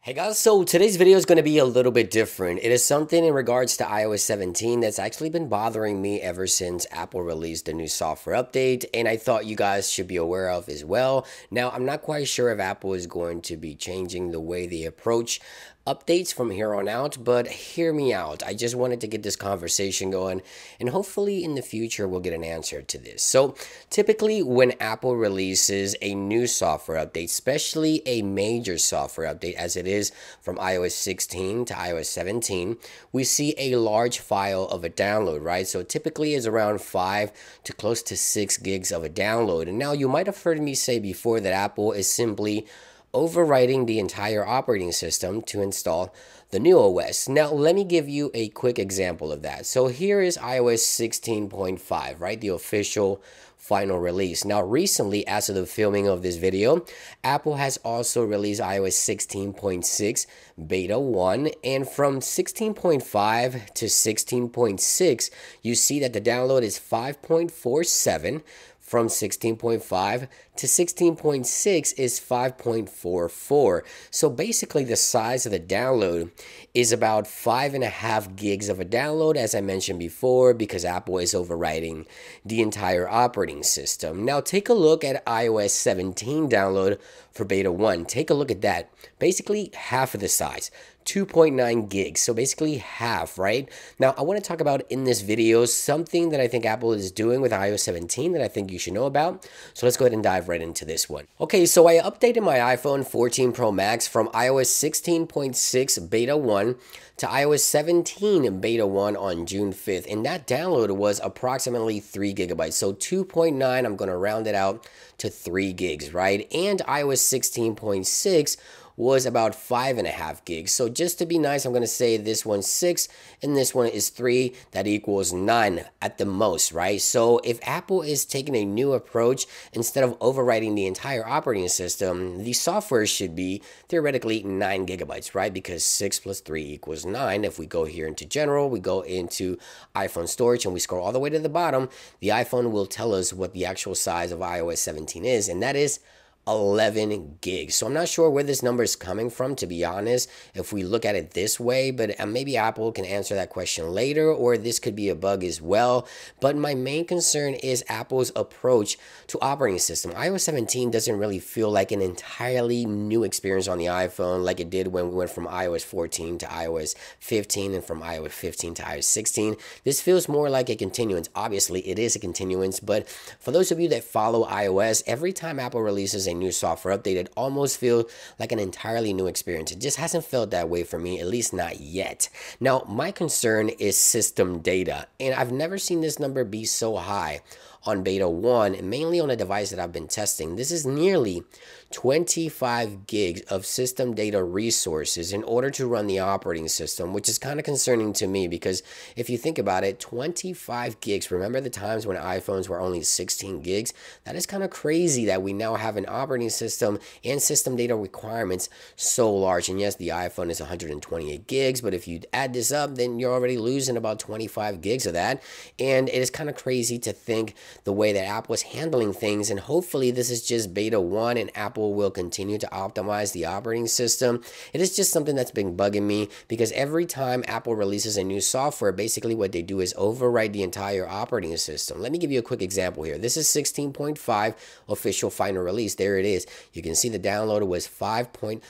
Hey guys, so today's video is going to be a little bit different. It is something in regards to iOS 17 that's actually been bothering me ever since Apple released the new software update, and I thought you guys should be aware of as well. Now, I'm not quite sure if Apple is going to be changing the way they approach updates from here on out, but hear me out. I just wanted to get this conversation going, and hopefully in the future we'll get an answer to this. So typically when Apple releases a new software update, especially a major software update as it is from iOS 16 to iOS 17, we see a large file of a download, right? So typically it's around 5 to close to 6 gigs of a download. And now you might have heard me say before that Apple is simply overwriting the entire operating system to install the new OS. Now, let me give you a quick example of that. So here is iOS 16.5, right? The official final release. Now, recently, as of the filming of this video, Apple has also released iOS 16.6 Beta 1. And from 16.5 to 16.6, you see that the download is 5.47. From 16.5 to 16.6 is 5.44. So basically the size of the download is about 5.5 gigs of a download, as I mentioned before, because Apple is overwriting the entire operating system. Now take a look at iOS 17 download for Beta 1. Take a look at that. Basically half of the size. 2.9 gigs, so basically half, right? Now, I want to talk about in this video something that I think Apple is doing with iOS 17 that I think you should know about. So let's go ahead and dive right into this one. Okay, so I updated my iPhone 14 Pro Max from iOS 16.6 Beta 1 to iOS 17 Beta 1 on June 5th, and that download was approximately 3 gigabytes. So 2.9, I'm going to round it out to 3 gigs, right? And iOS 16.6 was about 5.5 gigs. So just to be nice, I'm going to say this one's 6 and this one is 3. That equals 9 at the most, right? So if Apple is taking a new approach, instead of overwriting the entire operating system, the software should be theoretically 9 gigabytes, right? Because 6 plus 3 equals 9. If we go here into general, we go into iPhone storage and we scroll all the way to the bottom, the iPhone will tell us what the actual size of iOS 17 is, and that is 11 gigs. So I'm not sure where this number is coming from, to be honest, if we look at it this way, but maybe Apple can answer that question later, or this could be a bug as well. But my main concern is Apple's approach to operating system. iOS 17 doesn't really feel like an entirely new experience on the iPhone like it did when we went from iOS 14 to iOS 15 and from iOS 15 to iOS 16. This feels more like a continuance. Obviously, it is a continuance, but for those of you that follow iOS, every time Apple releases a new software update, it almost feels like an entirely new experience. It just hasn't felt that way for me, at least not yet. Now, my concern is system data, and I've never seen this number be so high on Beta 1, and mainly on a device that I've been testing. This is nearly 25 gigs of system data resources in order to run the operating system, which is kind of concerning to me because if you think about it, 25 gigs, remember the times when iPhones were only 16 gigs? That is kind of crazy that we now have an operating system and system data requirements so large. And yes, the iPhone is 128 gigs, but if you add this up, then you're already losing about 25 gigs of that. And it is kind of crazy to think the way that Apple is handling things, and hopefully this is just Beta 1 and Apple will continue to optimize the operating system. It is just something that's been bugging me because every time Apple releases a new software, basically what they do is overwrite the entire operating system. Let me give you a quick example here. This is 16.5 official final release. There it is. You can see the download was 5.47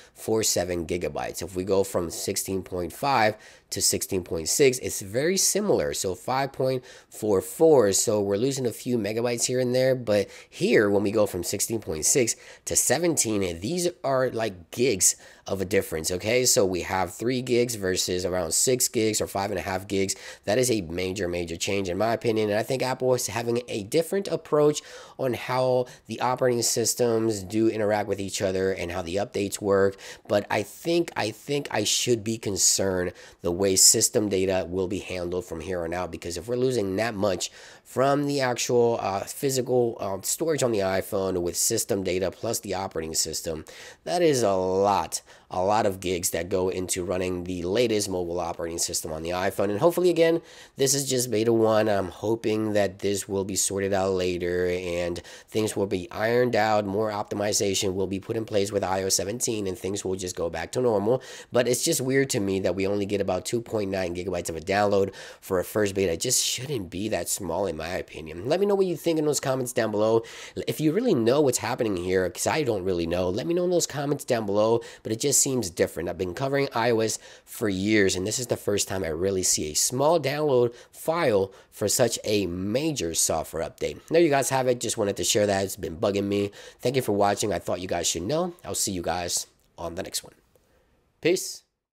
gigabytes. If we go from 16.5 to 16.6, it's very similar. So 5.44, so we're losing a few megabytes here and there, but here when we go from 16.6 to 17, these are like gigs of a difference. Okay, so we have 3 gigs versus around 6 gigs or 5.5 gigs. That is a major change in my opinion, and I think Apple is having a different approach on how the operating systems do interact with each other and how the updates work. But I think I should be concerned the way system data will be handled from here on out, because if we're losing that much from the actual physical storage on the iPhone with system data plus the operating system, that is a lot a lot of gigs that go into running the latest mobile operating system on the iPhone. And hopefully, again, this is just beta 1. I'm hoping that this will be sorted out later and things will be ironed out. More optimization will be put in place with iOS 17 and things will just go back to normal. But it's just weird to me that we only get about 2.9 gigabytes of a download for a first beta. It just shouldn't be that small in my opinion. Let me know what you think in those comments down below. If you really know what's happening here, because I don't really know, let me know in those comments down below. But it just seems different. I've been covering iOS for years and this is the first time I really see a small download file for such a major software update. There you guys have it. Just wanted to share that. It's been bugging me. Thank you for watching. I thought you guys should know. I'll see you guys on the next one. Peace.